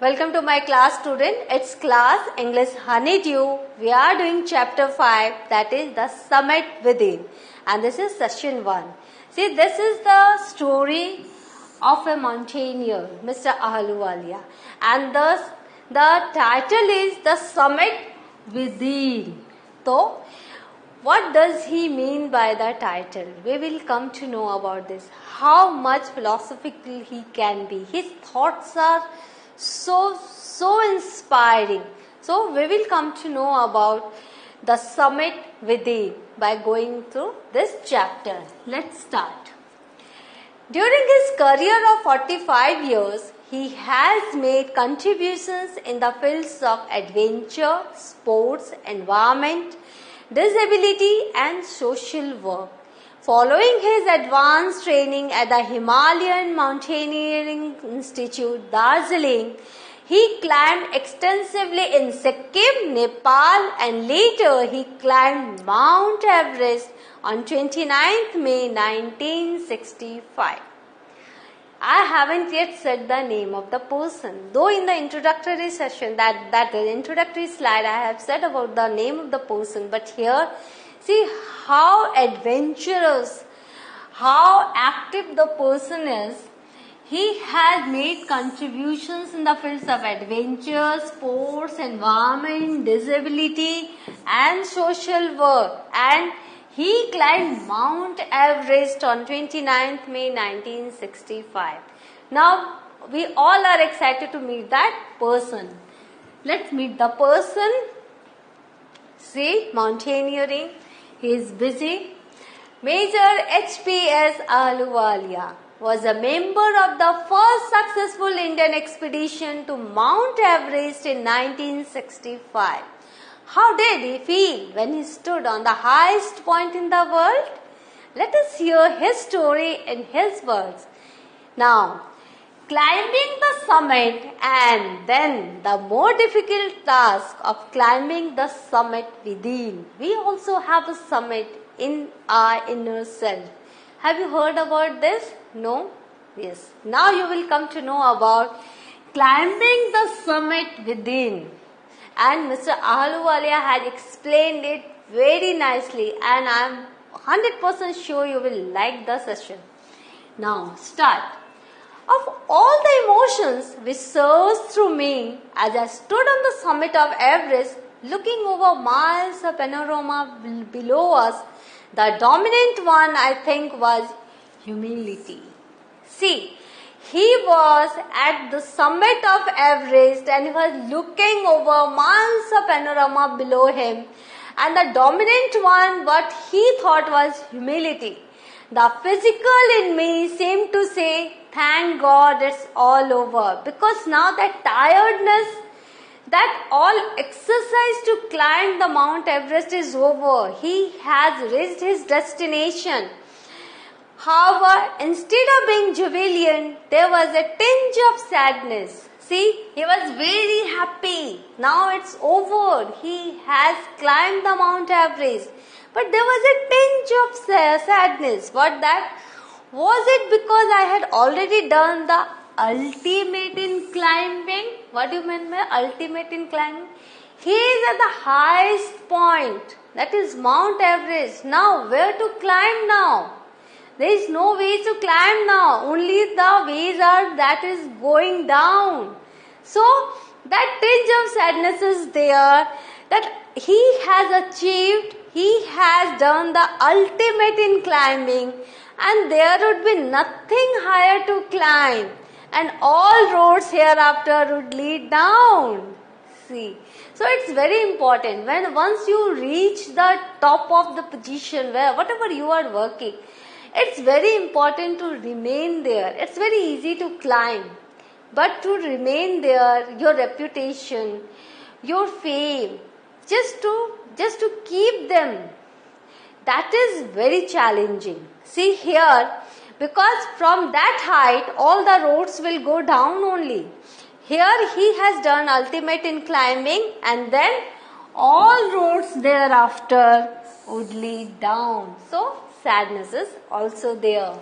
Welcome to my class student. It's class English Honeydew. We are doing chapter 5, that is the summit within. And this is session 1. See, this is the story of a mountaineer, Mr. Ahluwalia. And the title is the summit within. So, what does he mean by the title? We will come to know about this. How much philosophical he can be. His thoughts are so inspiring. So we will come to know about the summit within by going through this chapter. Let's start. During his career of 45 years, he has made contributions in the fields of adventure, sports, environment, disability and social work. Following his advanced training at the Himalayan Mountaineering Institute, Darjeeling, he climbed extensively in Sikkim, Nepal, and later he climbed Mount Everest on 29th May 1965. I haven't yet said the name of the person, though in the introductory session, that introductory slide I have said about the name of the person, but here see how adventurous, how active the person is. He has made contributions in the fields of adventure, sports, environment, disability and social work, and he climbed Mount Everest on 29th May 1965. Now, we all are excited to meet that person. Let's meet the person. See, mountaineering. He is busy. Major H.P.S. Ahluwalia was a member of the first successful Indian expedition to Mount Everest in 1965. How did he feel when he stood on the highest point in the world? Let us hear his story in his words. Now, climbing the summit and then the more difficult task of climbing the summit within. We also have a summit in our inner self. Have you heard about this? No? Yes. Now you will come to know about climbing the summit within. And Mr. Ahluwalia had explained it very nicely, and I am 100% sure you will like the session. Now, start. Of all the emotions which surged through me as I stood on the summit of Everest, looking over miles of panorama below us, the dominant one I think was humility. See, he was at the summit of Everest and he was looking over miles of panorama below him, and the dominant one, what he thought was humility. The physical in me seemed to say, thank God it's all over, because now that tiredness, that all exercise to climb the Mount Everest is over. He has reached his destination. However, instead of being jubilant, there was a tinge of sadness. See, he was very happy. Now it's over. He has climbed the Mount Everest. But there was a tinge of sadness. What that? Was it because I had already done the ultimate in climbing? What do you mean by ultimate in climbing? He is at the highest point. That is Mount Everest. Now, where to climb now? There is no way to climb now. Only the ways are that is going down. So, that tinge of sadness is there, that he has achieved, he has done the ultimate in climbing, and there would be nothing higher to climb, and all roads hereafter would lead down. See, so it's very important when once you reach the top of the position where whatever you are working, it's very important to remain there. It's very easy to climb, but to remain there, your reputation, your fame, just to keep them, that is very challenging. See here, because from that height, all the roads will go down only. Here he has done ultimate in climbing, and then all roads thereafter would lead down. So, sadness is also there.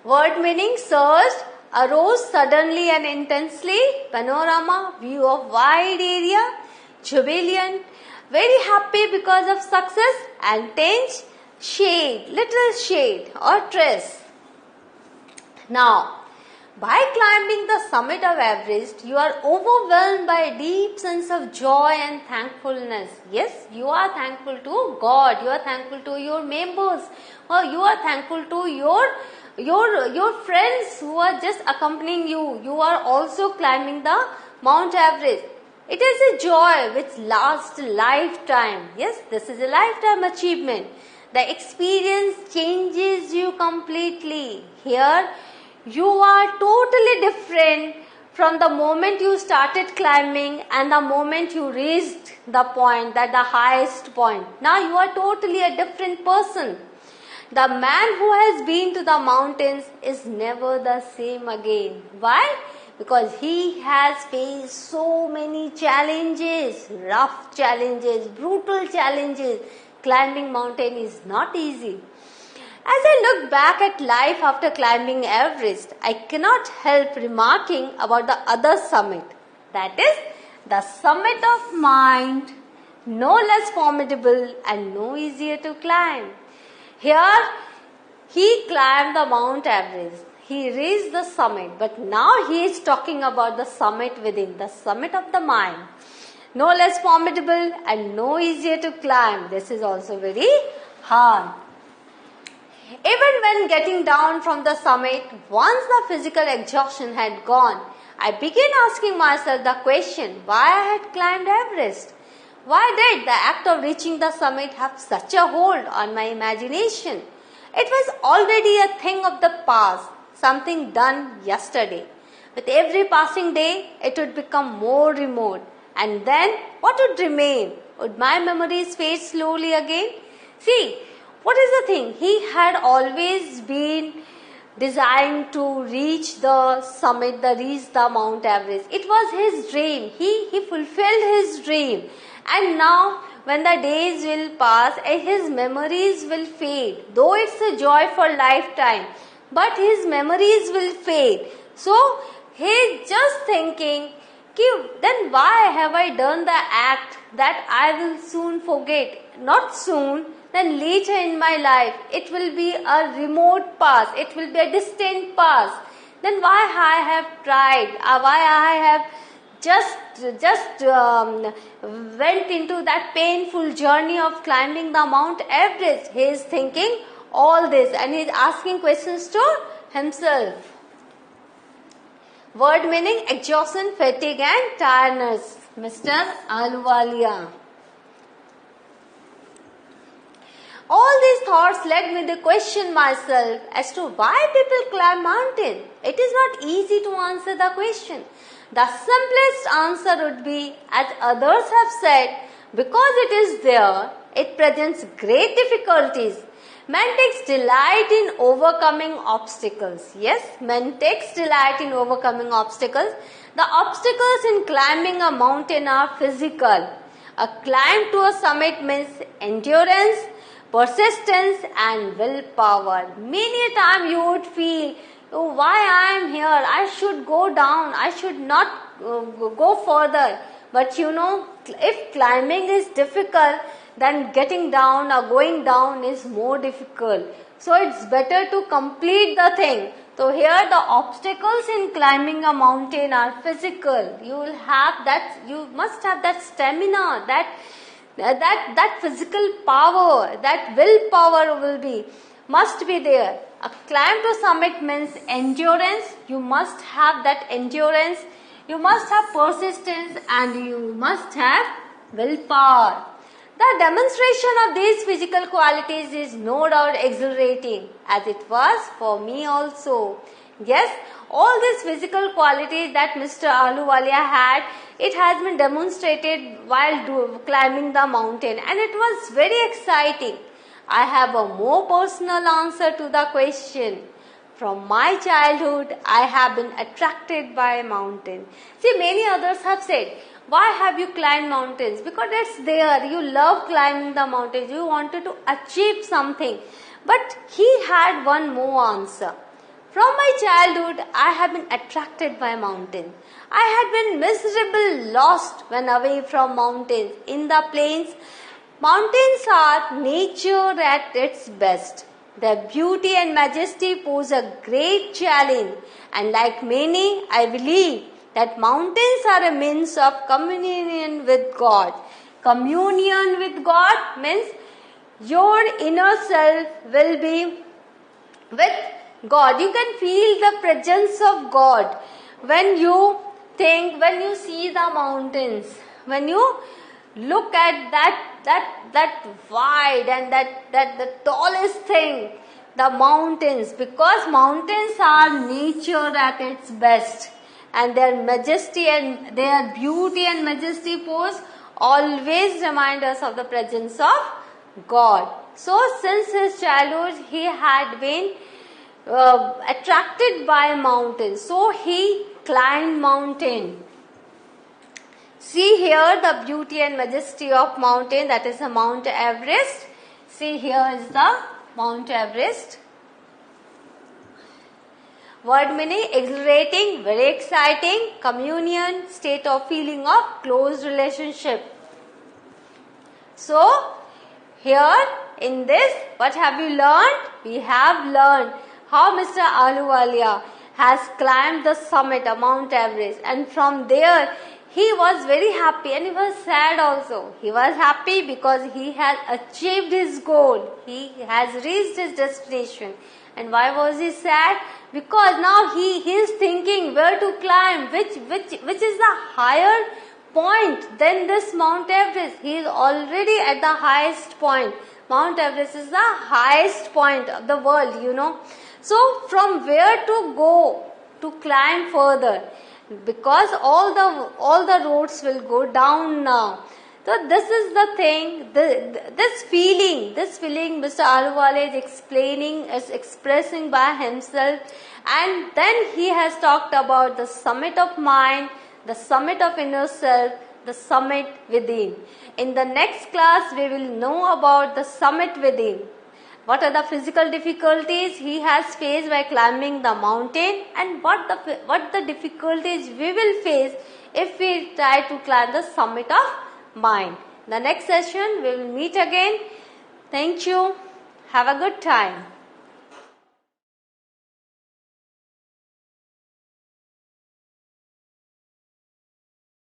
Word meaning surged arose suddenly and intensely. Panorama, view of wide area, jubilant, very happy because of success, and tinge, shade, little shade or trace. Now, by climbing the summit of Everest, you are overwhelmed by a deep sense of joy and thankfulness. Yes, you are thankful to God, you are thankful to your members, or you are thankful to your friends who are just accompanying you. You are also climbing the Mount Everest. It is a joy which lasts a lifetime. Yes, this is a lifetime achievement. The experience changes you completely. Here, you are totally different from the moment you started climbing and the moment you reached the point, that the highest point. Now you are totally a different person. The man who has been to the mountains is never the same again. Why? Because he has faced so many challenges, rough challenges, brutal challenges. Climbing mountain is not easy. As I look back at life after climbing Everest, I cannot help remarking about the other summit. That is, the summit of mind, no less formidable and no easier to climb. Here, he climbed the Mount Everest. He reached the summit, but now he is talking about the summit within, the summit of the mind. No less formidable and no easier to climb. This is also very hard. Even when getting down from the summit, once the physical exhaustion had gone, I began asking myself the question, why I had climbed Everest? Why did the act of reaching the summit have such a hold on my imagination? It was already a thing of the past, something done yesterday. With every passing day, it would become more remote. And then, what would remain? Would my memories fade slowly again? See, what is the thing? He had always been desiring to reach the summit, reach the Mount Everest. It was his dream. He fulfilled his dream. And now, when the days will pass, his memories will fade. Though it's a joy for lifetime, but his memories will fade. So, he's just thinking, then why have I done the act that I will soon forget? Not soon, then later in my life. It will be a remote past. It will be a distant past. Then why I have tried? Why I have just went into that painful journey of climbing the Mount Everest? He is thinking all this and he is asking questions to himself. Word meaning exhaustion, fatigue and tiredness. Mr. Ahluwalia. All these thoughts led me to question myself as to why people climb mountains. It is not easy to answer the question. The simplest answer would be, as others have said, because it is there, it presents great difficulties. Man takes delight in overcoming obstacles. Yes, man takes delight in overcoming obstacles. The obstacles in climbing a mountain are physical. A climb to a summit means endurance, persistence and willpower. Many a time you would feel, oh, why I am here? I should go down. I should not go further. But you know, if climbing is difficult, then getting down or going down is more difficult. So it's better to complete the thing. So here the obstacles in climbing a mountain are physical. You will have that, you must have that stamina, that physical power, that willpower must be there. A climb to summit means endurance. You must have that endurance. You must have persistence and you must have willpower. The demonstration of these physical qualities is no doubt exhilarating, as it was for me also. Yes, all these physical qualities that Mr. Ahluwalia had, it has been demonstrated while climbing the mountain, and it was very exciting. I have a more personal answer to the question. From my childhood, I have been attracted by a mountain. See, many others have said, why have you climbed mountains? Because it's there. You love climbing the mountains. You wanted to achieve something. But he had one more answer. From my childhood, I have been attracted by mountains. I had been miserable, lost when away from mountains. In the plains, mountains are nature at its best. Their beauty and majesty pose a great challenge, and like many, I believe that mountains are a means of communion with God. Communion with God means your inner self will be with God. You can feel the presence of God when you think, when you see the mountains, when you look at that wide and that the tallest thing, the mountains, because mountains are nature at its best, and their majesty and their beauty and majesty pose always remind us of the presence of God. So since his childhood he had been attracted by mountains, so he climbed mountain. See here the beauty and majesty of mountain, that is the Mount Everest. See here is the Mount Everest. Word meaning exhilarating, very exciting, communion, state of feeling of close relationship. So here in this, what have we learned? We have learned how Mr. Ahluwalia has climbed the summit of Mount Everest, and from there he was very happy and he was sad also. He was happy because he had achieved his goal. He has reached his destination. And why was he sad? Because now he is thinking where to climb, which is the higher point than this Mount Everest. He is already at the highest point. Mount Everest is the highest point of the world, you know. So from where to go to climb further? Because all the roads will go down now. So this is the thing, this feeling Mr. Ahluwalia is expressing by himself, and then he has talked about the summit of mind, the summit of inner self, the summit within. In the next class we will know about the summit within. What are the physical difficulties he has faced by climbing the mountain, and what the difficulties we will face if we try to climb the summit of mind. The next session we will meet again. Thank you. Have a good time.